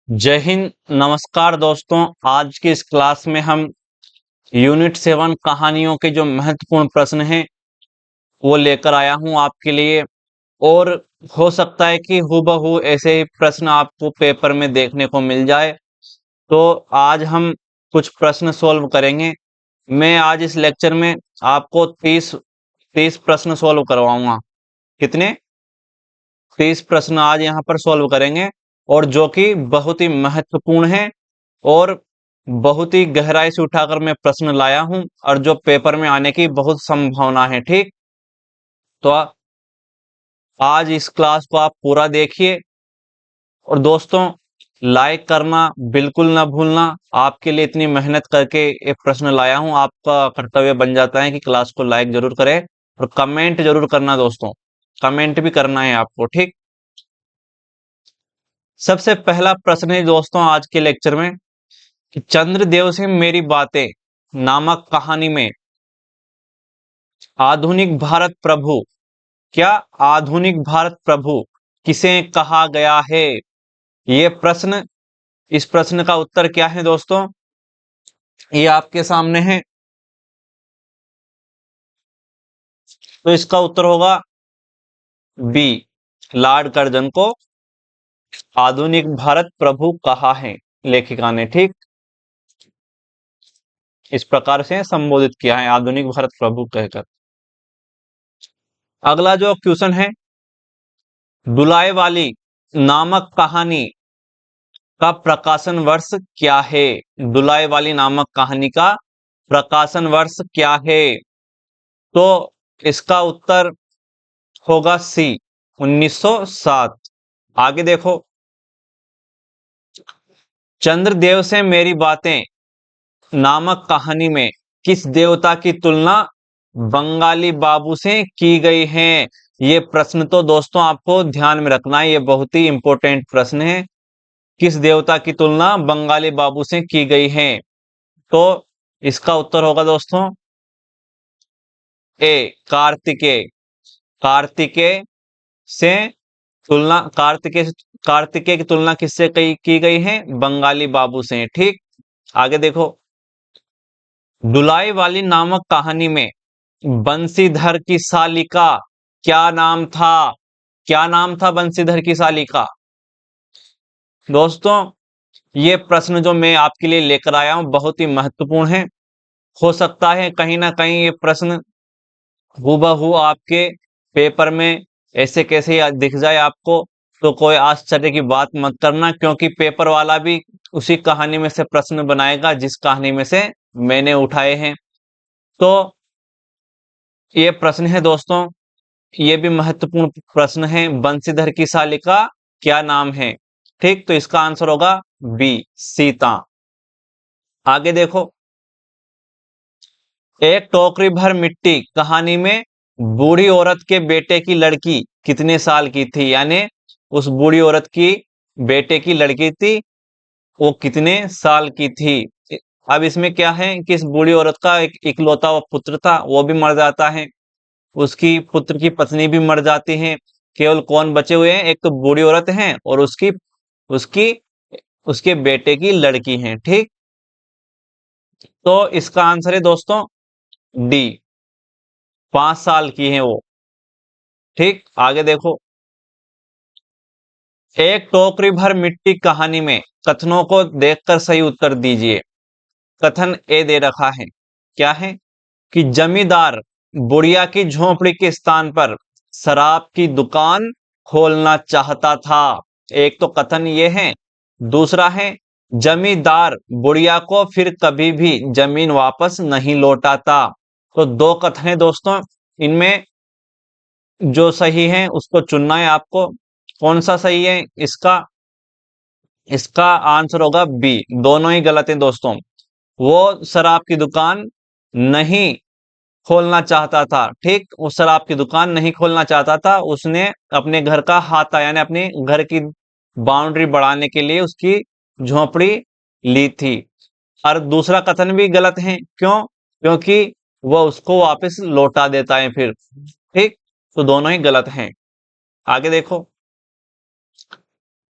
जय हिंद। नमस्कार दोस्तों, आज की इस क्लास में हम यूनिट 7 कहानियों के जो महत्वपूर्ण प्रश्न हैं वो लेकर आया हूं आपके लिए। और हो सकता है कि हूबहू ऐसे ही प्रश्न आपको पेपर में देखने को मिल जाए। तो आज हम कुछ प्रश्न सॉल्व करेंगे। मैं आज इस लेक्चर में आपको 30 प्रश्न सॉल्व करवाऊंगा। कितने? 30 प्रश्न आज यहाँ पर सॉल्व करेंगे, और जो कि बहुत ही महत्वपूर्ण है और बहुत ही गहराई से उठाकर मैं प्रश्न लाया हूं, और जो पेपर में आने की बहुत संभावना है। ठीक, तो आज इस क्लास को आप पूरा देखिए। और दोस्तों, लाइक करना बिल्कुल ना भूलना। आपके लिए इतनी मेहनत करके ये प्रश्न लाया हूं, आपका कर्तव्य बन जाता है कि क्लास को लाइक जरूर करें और कमेंट जरूर करना। दोस्तों, कमेंट भी करना है आपको। ठीक, सबसे पहला प्रश्न है दोस्तों आज के लेक्चर में कि चंद्रदेव से मेरी बातें नामक कहानी में आधुनिक भारत प्रभु, क्या आधुनिक भारत प्रभु किसे कहा गया है? ये प्रश्न, इस प्रश्न का उत्तर क्या है दोस्तों? ये आपके सामने है। तो इसका उत्तर होगा बी, लॉर्ड कर्जन को आधुनिक भारत प्रभु कहा है लेखिका ने। ठीक, इस प्रकार से संबोधित किया है, आधुनिक भारत प्रभु कहकर। अगला जो क्वेश्चन है, दुलाय वाली नामक कहानी का प्रकाशन वर्ष क्या है? दुलाय वाली नामक कहानी का प्रकाशन वर्ष क्या है? तो इसका उत्तर होगा सी, 1907। आगे देखो, चंद्रदेव से मेरी बातें नामक कहानी में किस देवता की तुलना बंगाली बाबू से की गई है? ये प्रश्न तो दोस्तों आपको ध्यान में रखना है, ये बहुत ही इंपॉर्टेंट प्रश्न है। किस देवता की तुलना बंगाली बाबू से की गई है? तो इसका उत्तर होगा दोस्तों ए, कार्तिकेय। कार्तिकेय से तुलना, कार्तिकेय की तुलना किससे की गई है? बंगाली बाबू से। ठीक, आगे देखो, दुलाई वाली नामक कहानी में बंशीधर की साली का क्या नाम था? क्या नाम था बंशीधर की साली का? दोस्तों, ये प्रश्न जो मैं आपके लिए लेकर आया हूं बहुत ही महत्वपूर्ण है। हो सकता है कहीं ना कहीं ये प्रश्न हूबहू आपके पेपर में ऐसे कैसे दिख जाए आपको। तो कोई आश्चर्य की बात मत करना, क्योंकि पेपर वाला भी उसी कहानी में से प्रश्न बनाएगा जिस कहानी में से मैंने उठाए हैं। तो ये प्रश्न है दोस्तों, ये भी महत्वपूर्ण प्रश्न है। बंशीधर की साली का क्या नाम है? ठीक, तो इसका आंसर होगा बी, सीता। आगे देखो, एक टोकरी भर मिट्टी कहानी में बूढ़ी औरत के बेटे की लड़की कितने साल की थी? यानी उस बूढ़ी औरत की बेटे की लड़की थी, वो कितने साल की थी? अब इसमें क्या है कि इस बूढ़ी औरत का एक इकलौता वो पुत्र था, वो भी मर जाता है। उसकी पुत्र की पत्नी भी मर जाती है। केवल कौन बचे हुए हैं? एक तो बूढ़ी औरत है और उसकी उसकी उसके बेटे की लड़की है। ठीक, तो इसका आंसर है दोस्तों डी, 5 साल की है वो। ठीक, आगे देखो, एक टोकरी भर मिट्टी कहानी में कथनों को देखकर सही उत्तर दीजिए। कथन ए दे रखा है, क्या है कि जमींदार बुढ़िया की झोपड़ी के स्थान पर शराब की दुकान खोलना चाहता था। एक तो कथन ये है। दूसरा है, जमींदार बुढ़िया को फिर कभी भी जमीन वापस नहीं लौटाता। तो दो कथन है दोस्तों, इनमें जो सही है उसको चुनना है आपको। कौन सा सही है इसका? इसका आंसर होगा बी, दोनों ही गलत हैं दोस्तों। वो शराब की दुकान नहीं खोलना चाहता था। ठीक, वो शराब की दुकान नहीं खोलना चाहता था, उसने अपने घर का हाथा यानी अपने घर की बाउंड्री बढ़ाने के लिए उसकी झोपड़ी ली थी। और दूसरा कथन भी गलत है। क्यों? क्योंकि वह उसको वापस लौटा देता है फिर। ठीक, तो दोनों ही गलत हैं। आगे देखो,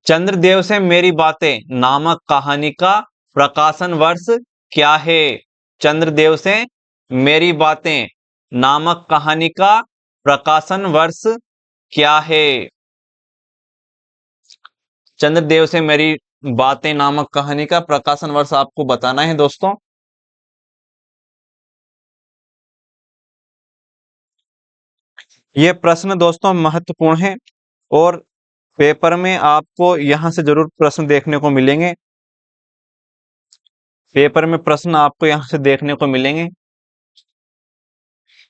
चंद्रदेव से मेरी बातें नामक कहानी का प्रकाशन वर्ष क्या है? चंद्रदेव से मेरी बातें नामक कहानी का प्रकाशन वर्ष क्या है? चंद्रदेव से मेरी बातें नामक कहानी का प्रकाशन वर्ष आपको बताना है दोस्तों। ये प्रश्न दोस्तों महत्वपूर्ण है और पेपर में आपको यहां से जरूर प्रश्न देखने को मिलेंगे। पेपर में प्रश्न आपको यहां से देखने को मिलेंगे।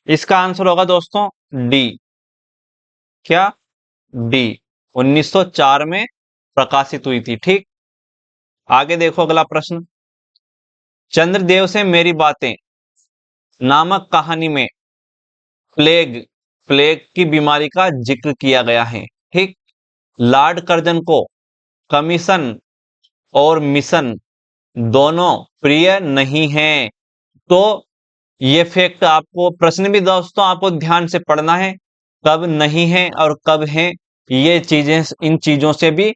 इसका आंसर होगा दोस्तों डी। क्या? डी। 1904 में प्रकाशित हुई थी। ठीक, आगे देखो अगला प्रश्न। चंद्रदेव से मेरी बातें नामक कहानी में प्लेग प्लेग की बीमारी का जिक्र किया गया है। ठीक, लॉर्ड कर्जन को कमीशन और मिशन दोनों प्रिय नहीं हैं। तो ये फैक्ट आपको, प्रश्न भी दोस्तों आपको ध्यान से पढ़ना है, कब नहीं है और कब है। ये चीजें, इन चीजों से भी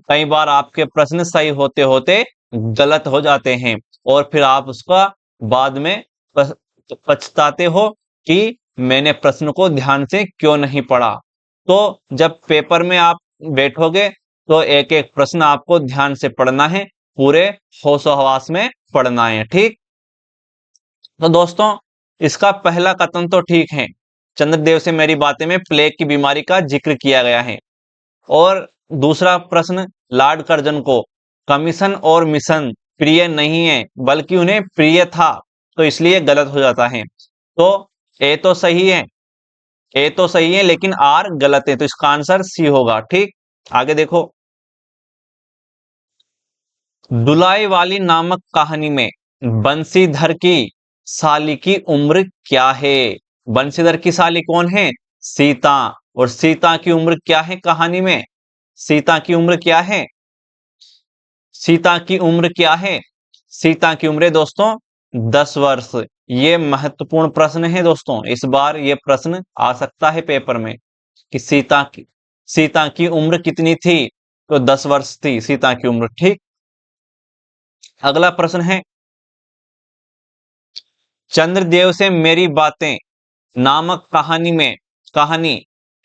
कई बार आपके प्रश्न सही होते होते गलत हो जाते हैं और फिर आप उसका बाद में पछताते हो कि मैंने प्रश्न को ध्यान से क्यों नहीं पढ़ा। तो जब पेपर में आप बैठोगे तो एक एक प्रश्न आपको ध्यान से पढ़ना है, पूरे होशो हवास में पढ़ना है। ठीक, तो दोस्तों इसका पहला कथन तो ठीक है, चंद्रदेव से मेरी बातें में प्लेग की बीमारी का जिक्र किया गया है। और दूसरा प्रश्न, लॉर्ड कर्जन को कमीशन और मिशन प्रिय नहीं है बल्कि उन्हें प्रिय था, तो इसलिए गलत हो जाता है। तो ए तो सही है, ए तो सही है लेकिन आर गलत है, तो इसका आंसर सी होगा। ठीक, आगे देखो। दुलाई वाली नामक कहानी में बंसीधर की साली की उम्र क्या है? बंसीधर की साली कौन है? सीता। और सीता की उम्र क्या है कहानी में? सीता की उम्र क्या है? सीता की उम्र क्या है? सीता की उम्र दोस्तों 10 वर्ष। ये महत्वपूर्ण प्रश्न है दोस्तों, इस बार ये प्रश्न आ सकता है पेपर में कि सीता की उम्र कितनी थी? तो 10 वर्ष थी सीता की उम्र। ठीक, अगला प्रश्न है, चंद्रदेव से मेरी बातें नामक कहानी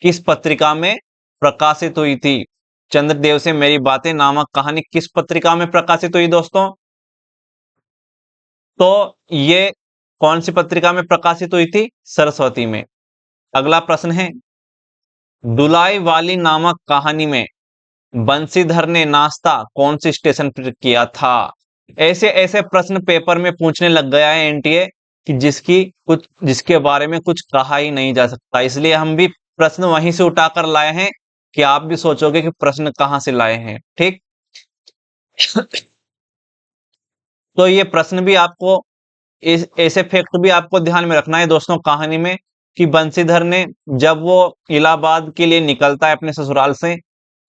किस पत्रिका में प्रकाशित हुई थी? चंद्रदेव से मेरी बातें नामक कहानी किस पत्रिका में प्रकाशित हुई दोस्तों? तो ये कौन सी पत्रिका में प्रकाशित हुई थी? सरस्वती में। अगला प्रश्न है, दुलाई वाली नामक कहानी में बंसीधर ने नाश्ता कौन से स्टेशन पर किया था? ऐसे ऐसे प्रश्न पेपर में पूछने लग गया है एनटीए कि जिसके बारे में कुछ कहा ही नहीं जा सकता, इसलिए हम भी प्रश्न वहीं से उठाकर लाए हैं कि आप भी सोचोगे कि प्रश्न कहां से लाए हैं। ठीक, तो ये प्रश्न भी आपको, इस ऐसे फैक्ट भी आपको ध्यान में रखना है दोस्तों कहानी में कि बंसीधर ने, जब वो इलाहाबाद के लिए निकलता है अपने ससुराल से,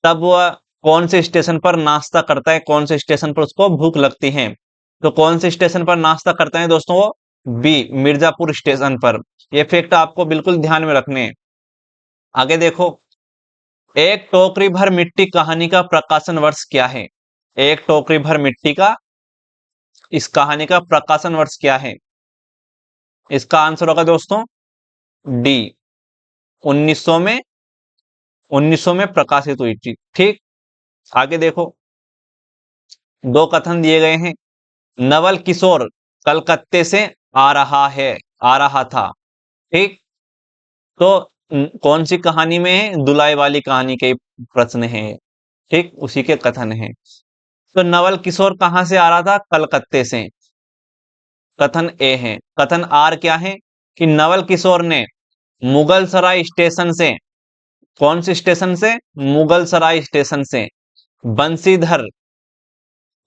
तब वह कौन से स्टेशन पर नाश्ता करता है, कौन से स्टेशन पर उसको भूख लगती है? तो कौन से स्टेशन पर नाश्ता करता है दोस्तों? वो बी, मिर्जापुर स्टेशन पर। ये फैक्ट आपको बिल्कुल ध्यान में रखने हैं। आगे देखो, एक टोकरी भर मिट्टी कहानी का प्रकाशन वर्ष क्या है? एक टोकरी भर मिट्टी का, इस कहानी का प्रकाशन वर्ष क्या है? इसका आंसर होगा दोस्तों डी, 1900 में 1900 में प्रकाशित हुई थी। ठीक, आगे देखो, दो कथन दिए गए हैं। नवल किशोर कलकत्ते से आ रहा था। ठीक, तो कौन सी कहानी में है? दुलाई वाली कहानी के प्रश्न है। ठीक, उसी के कथन है। तो नवल किशोर कहां से आ रहा था? कलकत्ते से। कथन ए है। कथन आर क्या है कि नवल किशोर ने मुगल सराय स्टेशन से, कौन से स्टेशन से? मुगल सराय स्टेशन से बंसीधर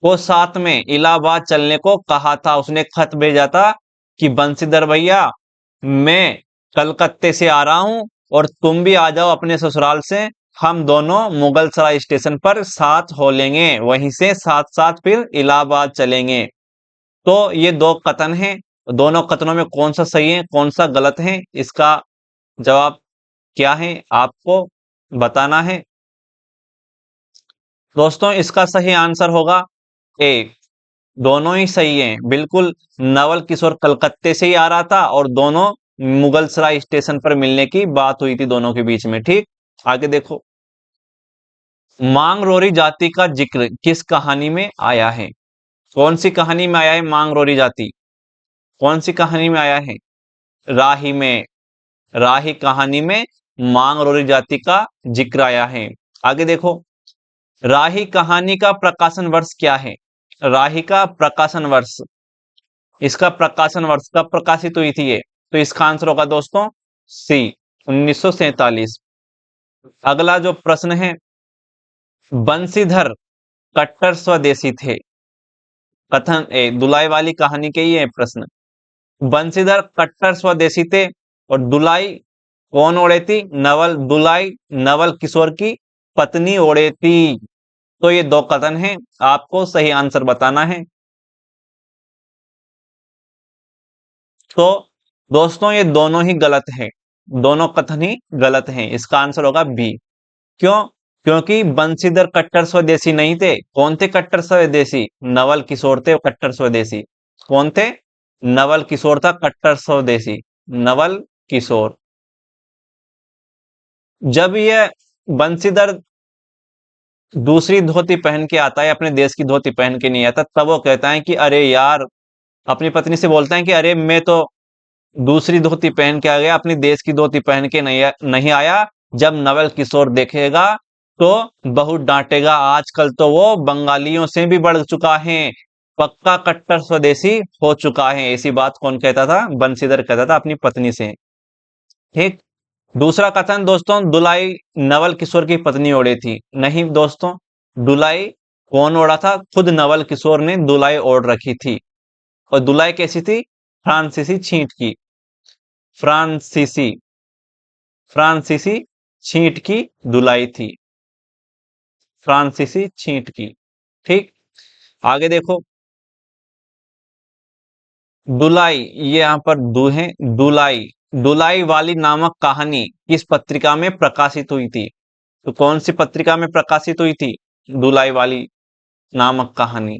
को साथ में इलाहाबाद चलने को कहा था। उसने खत भेजा था कि बंसीधर भैया, मैं कलकत्ते से आ रहा हूं और तुम भी आ जाओ अपने ससुराल से, हम दोनों मुगल सराय स्टेशन पर साथ हो लेंगे, वहीं से साथ साथ फिर इलाहाबाद चलेंगे। तो ये दो कथन हैं, दोनों कथनों में कौन सा सही है कौन सा गलत है, इसका जवाब क्या है आपको बताना है। दोस्तों इसका सही आंसर होगा ए। दोनों ही सही हैं बिल्कुल। नवल किशोर कलकत्ते से ही आ रहा था और दोनों मुगलसराय स्टेशन पर मिलने की बात हुई थी दोनों के बीच में। ठीक, आगे देखो। मांगरोरी जाति का जिक्र किस कहानी में आया है? कौन सी कहानी में आया है मांगरोरी जाति? कौन सी कहानी में आया है? राही में। राही कहानी में मांगरोरी जाति का जिक्र आया है। आगे देखो। राही कहानी का प्रकाशन वर्ष क्या है? राही का प्रकाशन वर्ष, इसका प्रकाशन वर्ष कब प्रकाशित हुई थी ये? तो इसका आंसर होगा दोस्तों सी, 1947। अगला जो प्रश्न है, बंशीधर कट्टर स्वदेशी थे। कथन ए, दुलाई वाली कहानी के ही है प्रश्न। बंशीधर कट्टर स्वदेशी थे और दुलाई कौन ओढ़े थी? नवल, दुलाई नवल किशोर की पत्नी ओढ़े थी। तो ये दो कथन हैं, आपको सही आंसर बताना है। तो दोस्तों ये दोनों ही गलत हैं, दोनों कथन ही गलत हैं। इसका आंसर होगा बी। क्यों? क्योंकि बंशीधर कट्टर स्वदेशी नहीं थे। कौन थे कट्टर स्वदेशी? नवल किशोर थे कट्टर स्वदेशी। कौन थे? नवल किशोर था कट्टर स्वदेशी, नवल किशोर। जब यह बंशीधर दूसरी धोती पहन के आता है, अपने देश की धोती पहन के नहीं आता, तब वो कहता है कि अरे यार, अपनी पत्नी से बोलता है कि अरे मैं तो दूसरी धोती पहन के आ गया, अपनी देश की धोती पहन के नहीं आया। जब नवल किशोर देखेगा तो बहुत डांटेगा। आजकल तो वो बंगालियों से भी बढ़ चुका है, पक्का कट्टर स्वदेशी हो चुका है। ऐसी बात कौन कहता था? बंशीधर कहता था अपनी पत्नी से। ठीक। दूसरा कथन दोस्तों, दुलाई नवल किशोर की पत्नी ओढ़ी थी। नहीं दोस्तों, दुलाई कौन ओढ़ा था? खुद नवल किशोर ने दुलाई ओढ़ रखी थी। और दुलाई कैसी थी? फ्रांसीसी छींट की। फ्रांसीसी, फ्रांसीसी छींट की दुलाई थी। फ्रांसीसी छींट की। ठीक, आगे देखो। दुलाई, ये यहां पर दू है, दुलाई। दुलाई वाली नामक कहानी किस पत्रिका में प्रकाशित हुई थी? तो कौन सी पत्रिका में प्रकाशित हुई थी दुलाई वाली नामक कहानी?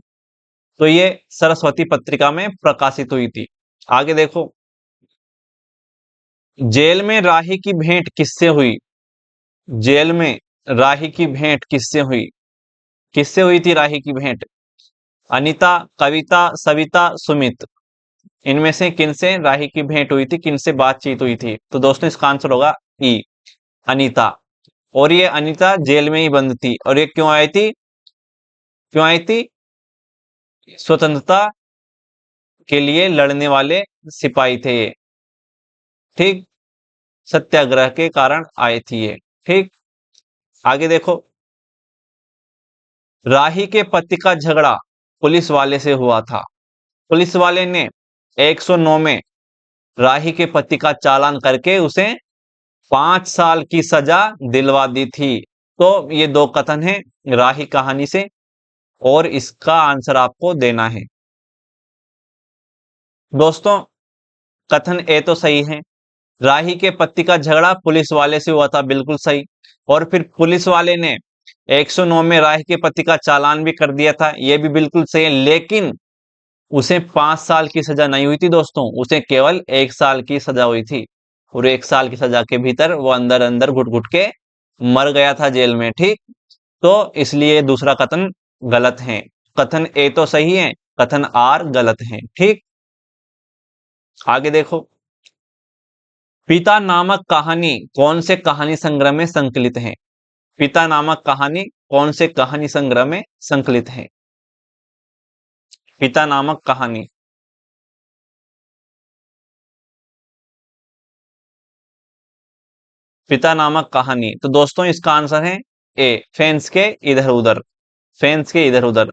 तो ये सरस्वती पत्रिका में प्रकाशित हुई थी। आगे देखो। जेल में राही की भेंट किससे हुई? जेल में राही की भेंट किससे हुई? किससे हुई थी राही की भेंट? अनीता, कविता, सविता, सुमित, इनमें से किनसे राही की भेंट हुई थी, किनसे बातचीत हुई थी? तो दोस्तों इसका आंसर होगा ई, अनीता। और ये अनीता जेल में ही बंद थी। और ये क्यों आई थी? क्यों आई थी? स्वतंत्रता के लिए लड़ने वाले सिपाही थे ये। ठीक, सत्याग्रह के कारण आई थी ये। ठीक, आगे देखो। राही के पति का झगड़ा पुलिस वाले से हुआ था। पुलिस वाले ने 109 में राही के पति का चालान करके उसे 5 साल की सजा दिलवा दी थी। तो ये दो कथन हैं राही कहानी से, और इसका आंसर आपको देना है। दोस्तों कथन ए तो सही है, राही के पति का झगड़ा पुलिस वाले से हुआ था, बिल्कुल सही। और फिर पुलिस वाले ने 109 में राही के पति का चालान भी कर दिया था, यह भी बिल्कुल सही है। लेकिन उसे 5 साल की सजा नहीं हुई थी दोस्तों, उसे केवल 1 साल की सजा हुई थी। और 1 साल की सजा के भीतर वो अंदर अंदर घुट घुट के मर गया था जेल में। ठीक, तो इसलिए दूसरा कथन गलत है। कथन ए तो सही है, कथन आर गलत है। ठीक, आगे देखो। पिता नामक कहानी कौन से कहानी संग्रह में संकलित है? पिता नामक कहानी कौन से कहानी संग्रह में संकलित है? पिता नामक कहानी। पिता नामक कहानी, तो दोस्तों इसका आंसर है ए, फेंस के इधर उधर। फेंस के इधर उधर।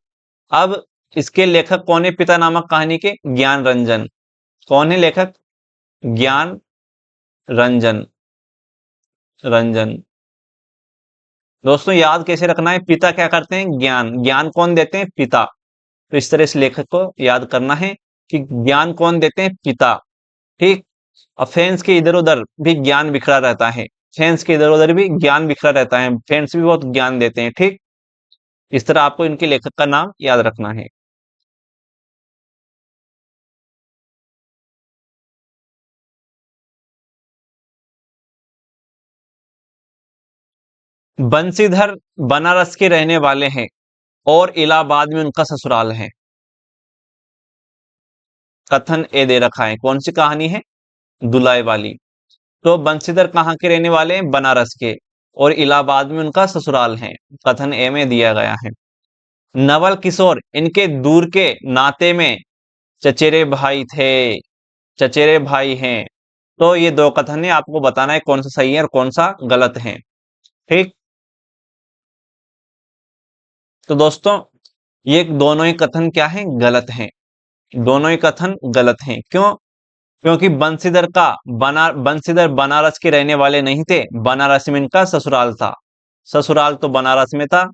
अब इसके लेखक कौन है पिता नामक कहानी के? ज्ञान रंजन। कौन है लेखक? ज्ञान रंजन। रंजन। दोस्तों याद कैसे रखना है? पिता क्या करते हैं? ज्ञान। ज्ञान कौन देते हैं? पिता। तो इस तरह इस लेखक को याद करना है कि ज्ञान कौन देते हैं? पिता। ठीक, और फेंस के इधर उधर भी ज्ञान बिखरा रहता है। फेंस के इधर उधर भी ज्ञान बिखरा रहता है, फेंस भी बहुत ज्ञान देते हैं। ठीक, इस तरह आपको इनके लेखक का नाम याद रखना है। बंसीधर बनारस के रहने वाले हैं और इलाहाबाद में उनका ससुराल है। कथन ए दे रखा है, कौन सी कहानी है? दुलाई वाली। तो बंसीधर कहाँ के रहने वाले हैं? बनारस के, और इलाहाबाद में उनका ससुराल है। कथन ए में दिया गया है। नवल किशोर इनके दूर के नाते में चचेरे भाई थे। चचेरे भाई हैं। तो ये दो कथन है, आपको बताना है कौन सा सही है और कौन सा गलत है। ठीक। तो दोस्तों, ये दोनों ही कथन क्या है? गलत हैं। दोनों ही कथन गलत हैं। क्यों? क्योंकि बंसीधर बनारस के रहने वाले नहीं थे, बनारस में इनका ससुराल था। ससुराल तो बनारस में था।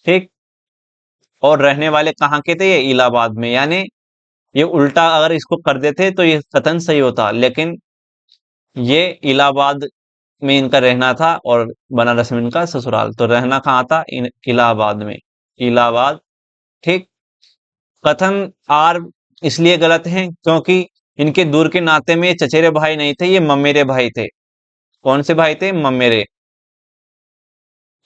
ठीक। और रहने वाले कहाँ के थे? ये इलाहाबाद में। यानी ये उल्टा अगर इसको कर देते तो ये कथन सही होता, लेकिन ये इलाहाबाद में इनका रहना था और बनारस में इनका ससुराल। तो रहना कहाँ था? इलाहाबाद में। इलाहाबाद। ठीक। कथन आर इसलिए गलत है क्योंकि इनके दूर के नाते में ये चचेरे भाई नहीं थे, ये ममेरे भाई थे। कौन से भाई थे? ममेरे।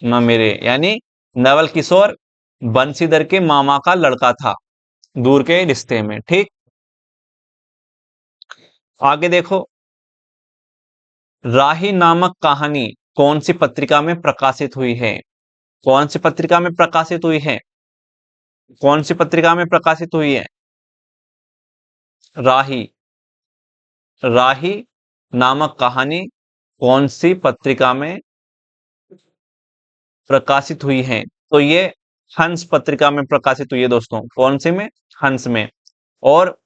ममेरे यानी नवल किशोर बंसीधर के मामा का लड़का था, दूर के रिश्ते में। ठीक। आगे देखो, राही नामक कहानी कौन सी पत्रिका में प्रकाशित हुई है? कौन सी पत्रिका में प्रकाशित हुई है? कौन सी पत्रिका में प्रकाशित हुई है? राही। राही नामक कहानी कौन सी पत्रिका में प्रकाशित हुई है? तो ये हंस पत्रिका में प्रकाशित हुई है दोस्तों। कौन से में? हंस में। और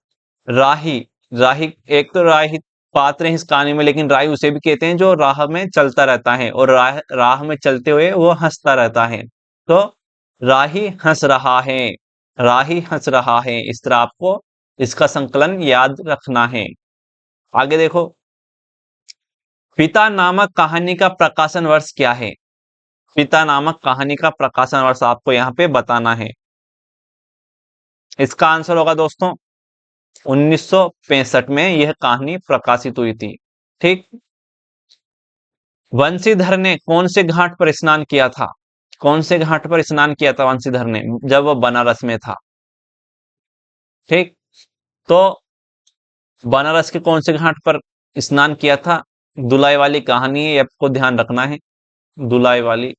राही, राही एक तो राही पात्र है इस कहानी में, लेकिन राही उसे भी कहते हैं जो राह में चलता रहता है, और राह राह में चलते हुए वो हंसता रहता है। तो राही हंस रहा है। राही हंस रहा है, इस तरह आपको इसका संकलन याद रखना है। आगे देखो, पिता नामक कहानी का प्रकाशन वर्ष क्या है? पिता नामक कहानी का प्रकाशन वर्ष आपको यहाँ पे बताना है। इसका आंसर होगा दोस्तों 1965 में यह कहानी प्रकाशित हुई थी। ठीक। वंशीधर ने कौन से घाट पर स्नान किया था? कौन से घाट पर स्नान किया था वंशीधर ने जब वह बनारस में था? ठीक। तो बनारस के कौन से घाट पर स्नान किया था? दुलाई वाली कहानी है, ये आपको ध्यान रखना है। दुलाई वाली।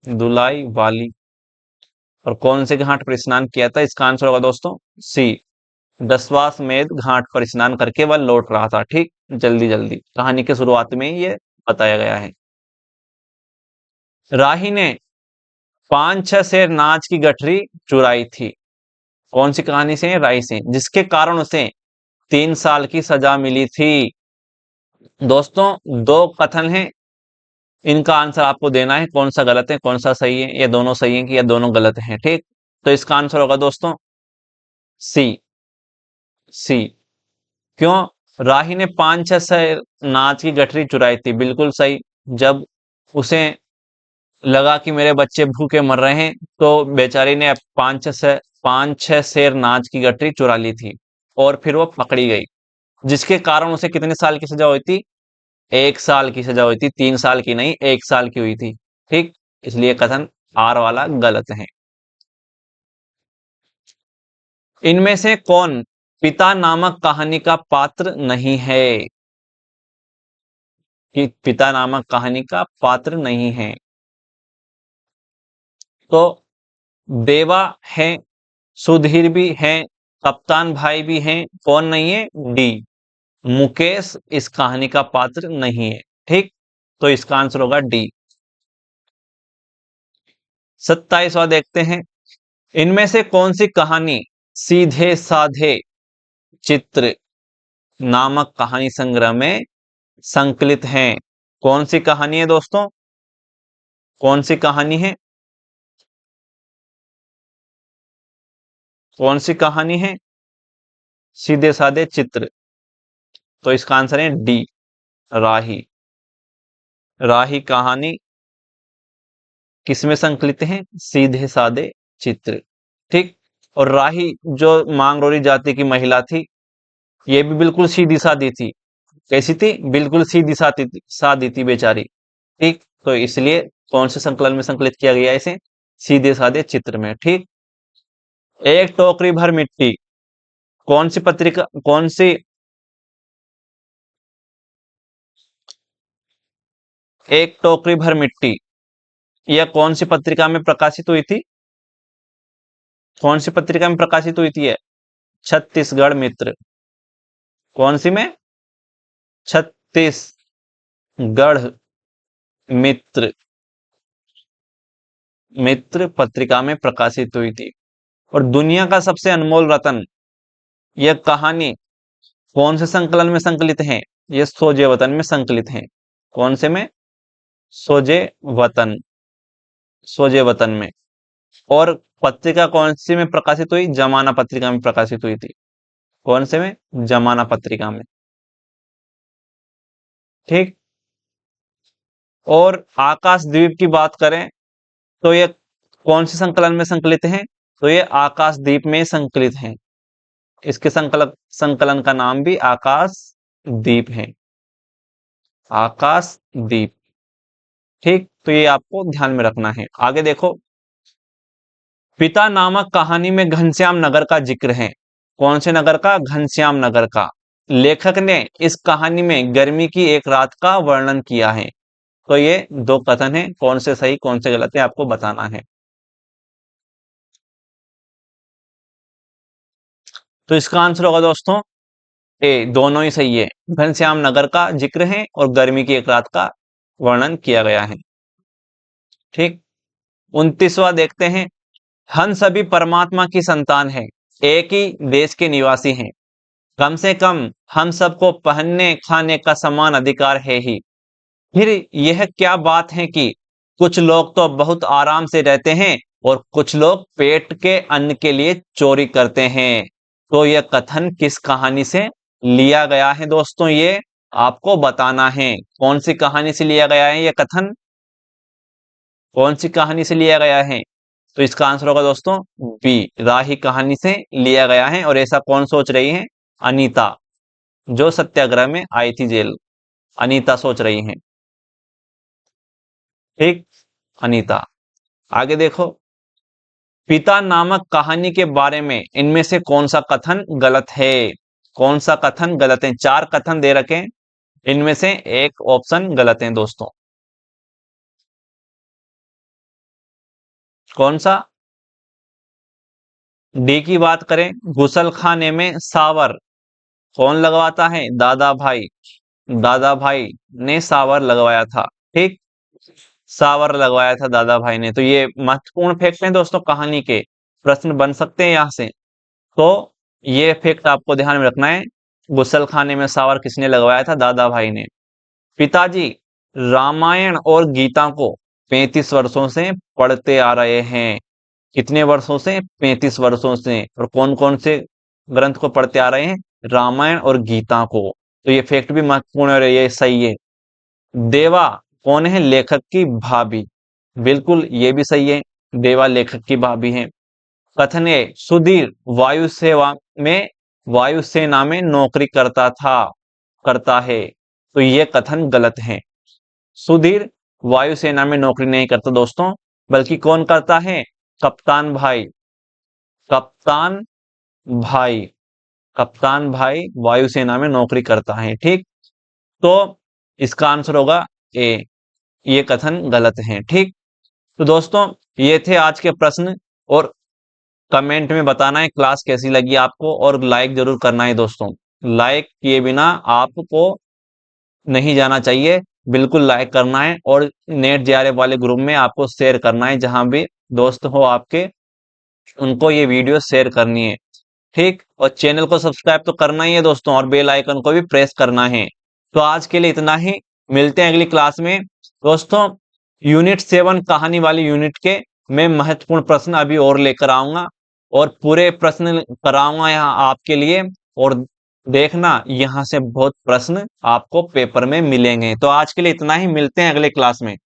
दुलाई वाली। और कौन से घाट पर स्नान किया था? इसका आंसर होगा दोस्तों सी, दशाश्वमेध घाट पर स्नान करके वह लौट रहा था। ठीक। जल्दी जल्दी कहानी के शुरुआत में ही ये बताया गया है। राही ने 5-6 शेर नाच की गठरी चुराई थी। कौन सी कहानी से? राही से, जिसके कारण उसे 3 साल की सजा मिली थी। दोस्तों, दो कथन हैं, इनका आंसर आपको देना है कौन सा गलत है कौन सा सही है, या दोनों सही है कि या दोनों गलत हैं। ठीक। तो इसका आंसर होगा दोस्तों सी। सी। क्यों? राही ने 5-6 शेर नाच की गठरी चुराई थी, बिल्कुल सही। जब उसे लगा कि मेरे बच्चे भूखे मर रहे हैं, तो बेचारी ने 5-6 शेर नाच की गठरी चुरा ली थी, और फिर वो पकड़ी गई, जिसके कारण उसे कितने साल की सजा हुई थी? 1 साल की सजा हुई थी। 3 साल की नहीं, 1 साल की हुई थी। ठीक। इसलिए कथन आर वाला गलत है। इनमें से कौन पिता नामक कहानी का पात्र नहीं है? कि पिता नामक कहानी का पात्र नहीं है। तो देवा है, सुधीर भी है, कप्तान भाई भी हैं, कौन नहीं है? डी, मुकेश इस कहानी का पात्र नहीं है। ठीक। तो इसका आंसर होगा डी। 27वां देखते हैं, इनमें से कौन सी कहानी सीधे साधे चित्र नामक कहानी संग्रह में संकलित है? कौन सी कहानी है दोस्तों? कौन सी कहानी है? कौन सी कहानी है? सीधे साधे चित्र। तो इसका आंसर है डी, राही। राही कहानी किसमें संकलित हैं? सीधे साधे चित्र। ठीक। और राही जो मांगरोली जाति की महिला थी, ये भी बिल्कुल सीधी सादी थी। कैसी थी? बिल्कुल सीधी सादी सादी थी बेचारी। ठीक। तो इसलिए कौन से संकलन में संकलित किया गया इसे? सीधे साधे चित्र में। ठीक। एक टोकरी भर मिट्टी, कौन सी पत्रिका, कौन सी, एक टोकरी भर मिट्टी, यह कौन सी पत्रिका में प्रकाशित हुई थी? कौन सी पत्रिका में प्रकाशित हुई थी? छत्तीसगढ़ मित्र। कौन सी में? छत्तीसगढ़ मित्र, मित्र पत्रिका में प्रकाशित हुई थी। और दुनिया का सबसे अनमोल रतन, यह कहानी कौन से संकलन में संकलित है? ये सोजे वतन में संकलित है। कौन से में? सोजे वतन, सोजे वतन में। और पत्रिका कौन सी में प्रकाशित हुई? जमाना पत्रिका में प्रकाशित हुई थी। कौन से में? जमाना पत्रिका में। ठीक। और आकाशद्वीप की बात करें तो ये कौन से संकलन में संकलित है? तो ये आकाशदीप में संकलित है। इसके संकलन का नाम भी आकाशदीप है। आकाशदीप। ठीक। तो ये आपको ध्यान में रखना है। आगे देखो, पिता नामक कहानी में घनश्याम नगर का जिक्र है। कौन से नगर का? घनश्याम नगर का। लेखक ने इस कहानी में गर्मी की एक रात का वर्णन किया है। तो ये दो कथन है, कौन से सही कौन से गलत है आपको बताना है। तो इसका आंसर होगा दोस्तों ए, दोनों ही सही है। घनश्याम नगर का जिक्र है और गर्मी की एक रात का वर्णन किया गया है। ठीक। 29वां देखते हैं, हम सभी परमात्मा की संतान हैं, एक ही देश के निवासी हैं, कम से कम हम सबको पहनने खाने का समान अधिकार है ही। फिर यह क्या बात है कि कुछ लोग तो बहुत आराम से रहते हैं और कुछ लोग पेट के अन्न के लिए चोरी करते हैं। तो यह कथन किस कहानी से लिया गया है दोस्तों? ये आपको बताना है। कौन सी कहानी से लिया गया है यह कथन? कौन सी कहानी से लिया गया है? तो इसका आंसर होगा दोस्तों बी, राही कहानी से लिया गया है। और ऐसा कौन सोच रही है? अनीता, जो सत्याग्रह में आई थी जेल। अनीता सोच रही हैं। ठीक। अनीता। आगे देखो, पिता नामक कहानी के बारे में इनमें से कौन सा कथन गलत है? कौन सा कथन गलत है? चार कथन दे रखे हैं, इनमें से एक ऑप्शन गलत है दोस्तों। कौन सा? डी की बात करें, गुसल खाने में सावर कौन लगवाता है? दादा भाई। दादा भाई ने सावर लगवाया था। ठीक। सावर लगवाया था दादा भाई ने। तो ये महत्वपूर्ण फैक्ट है दोस्तों, कहानी के प्रश्न बन सकते हैं यहां से। तो ये फैक्ट आपको ध्यान में रखना है। गुसल खाने में सावर किसने लगवाया था? दादा भाई ने। पिताजी रामायण और गीता को 35 वर्षों से पढ़ते आ रहे हैं। कितने वर्षों से? 35 वर्षों से। और कौन कौन से ग्रंथ को पढ़ते आ रहे हैं? रामायण और गीता को। तो ये फैक्ट भी महत्वपूर्ण है और ये सही है। देवा कौन है? लेखक की भाभी। बिल्कुल ये भी सही है, देवा लेखक की भाभी है। कथन है, सुधीर वायु सेवा में वायुसेना में नौकरी करता था, करता है। तो ये कथन गलत है। सुधीर वायुसेना में नौकरी नहीं करता दोस्तों, बल्कि कौन करता है? कप्तान भाई। कप्तान भाई, कप्तान भाई वायुसेना में नौकरी करता है। ठीक। तो इसका आंसर होगा ए, ये कथन गलत है। ठीक। तो दोस्तों ये थे आज के प्रश्न। और कमेंट में बताना है क्लास कैसी लगी आपको, और लाइक जरूर करना है दोस्तों। लाइक किए बिना आपको नहीं जाना चाहिए, बिल्कुल लाइक करना है। और नेट जेआरएफ वाले ग्रुप में आपको शेयर करना है, जहां भी दोस्त हो आपके उनको ये वीडियो शेयर करनी है। ठीक। और चैनल को सब्सक्राइब तो करना ही है दोस्तों, और बेल आइकन को भी प्रेस करना है। तो आज के लिए इतना ही, मिलते हैं अगली क्लास में दोस्तों। यूनिट 7 कहानी वाली यूनिट के मैं महत्वपूर्ण प्रश्न अभी और लेकर आऊंगा, और पूरे प्रश्न कराऊंगा यहाँ आपके लिए। और देखना यहाँ से बहुत प्रश्न आपको पेपर में मिलेंगे। तो आज के लिए इतना ही, मिलते हैं अगले क्लास में।